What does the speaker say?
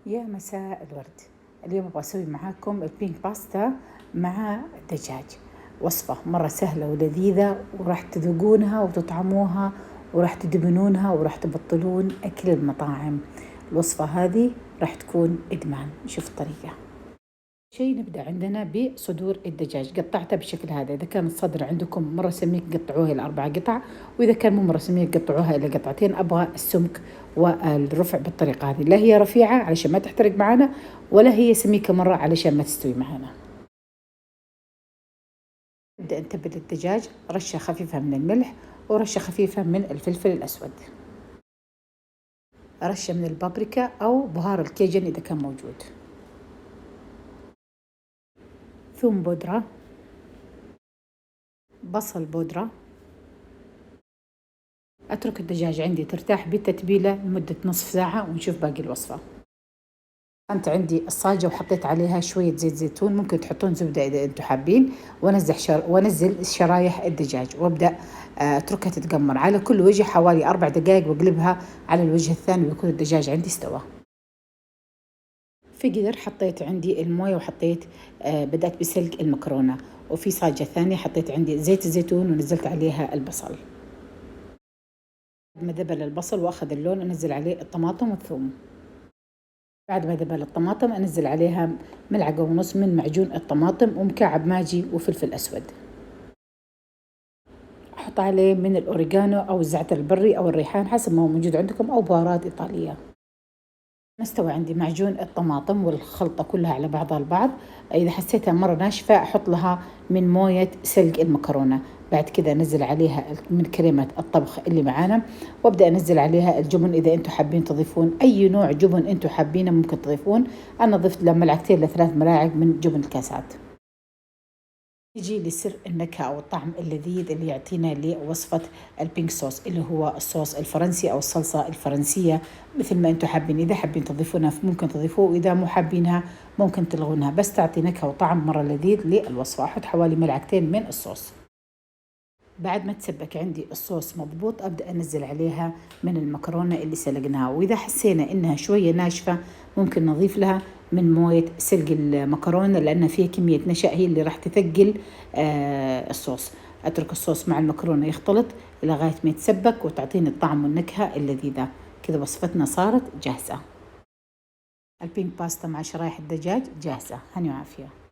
يا مساء الورد. اليوم أبغى أسوي معاكم البينك باستا مع دجاج. وصفة مرة سهلة ولذيذة، وراح تذوقونها وتطعموها وراح تدمنونها وراح تبطلون أكل المطاعم. الوصفة هذه راح تكون إدمان. شوف الطريقة. شيء نبدأ عندنا بصدور الدجاج، قطعتها بالشكل هذا. إذا كان الصدر عندكم مرة سميك قطعوها إلى 4 قطع، وإذا كان مو مرة سميك قطعوها إلى قطعتين. أبغى السمك والرفع بالطريقة هذه، لا هي رفيعة علشان ما تحترق معنا، ولا هي سميكة مرة علشان ما تستوي معنا. نبدأ نتبل الدجاج، رشة خفيفة من الملح ورشة خفيفة من الفلفل الأسود، رشة من البابريكا أو بهار الكيجن إذا كان موجود، ثوم بودرة، بصل بودرة. أترك الدجاج عندي ترتاح بالتتبيلة لمدة نصف ساعة ونشوف باقي الوصفة. أنت عندي الصاجة وحطيت عليها شوية زيت زيتون، ممكن تحطون زبدة إذا أنتم حابين، وأنزل شرايح الدجاج وأبدأ أتركها تتقمر على كل وجه حوالي 4 دقائق، وأقلبها على الوجه الثاني ويكون الدجاج عندي استوى. في قدر حطيت عندي الموية وحطيت بدأت بسلق المكرونة، وفي صاجة ثانية حطيت عندي زيت الزيتون ونزلت عليها البصل. بعد ما ذبل البصل وأخذ اللون أنزل عليه الطماطم والثوم. بعد ما ذبل الطماطم أنزل عليها 1.5 ملعقة من معجون الطماطم ومكعب ماجي وفلفل أسود. أحط عليه من الأوريغانو أو الزعتر البري أو الريحان حسب ما هو موجود عندكم، أو بهارات إيطالية. استوى عندي معجون الطماطم والخلطة كلها على بعضها البعض. إذا حسيتها مرة ناشفة أحط لها من موية سلق المكرونة. بعد كذا أنزل عليها من كريمة الطبخ اللي معانا، وأبدأ أنزل عليها الجبن. إذا أنتم حابين تضيفون أي نوع جبن أنتم حابينه ممكن تضيفون. أنا ضفت له 2 ل3 ملاعق من جبن الكاسات. يجي لسر النكهة أو الطعم اللذيذ اللي يعطينا لوصفة البينك صوص، اللي هو الصوص الفرنسي أو الصلصة الفرنسية، مثل ما أنتم حابين. إذا حابين تضيفونها ممكن تضيفوه، وإذا مو حابينها ممكن تلغونها، بس تعطي نكهة وطعم مرة لذيذ للوصفة. أحط حوالي 2 ملعقة من الصوص. بعد ما تسبك عندي الصوص مضبوط أبدأ أنزل عليها من المكرونة اللي سلقناها، وإذا حسينا إنها شوية ناشفة ممكن نضيف لها من موية سلق المكرونة، لأن فيها كمية نشا هي اللي راح تثقل الصوص. أترك الصوص مع المكرونة يختلط لغاية ما يتسبك وتعطيني الطعم والنكهة اللذيذة. كذا وصفتنا صارت جاهزة. البينك باستا مع شرايح الدجاج جاهزة. هني وعافية.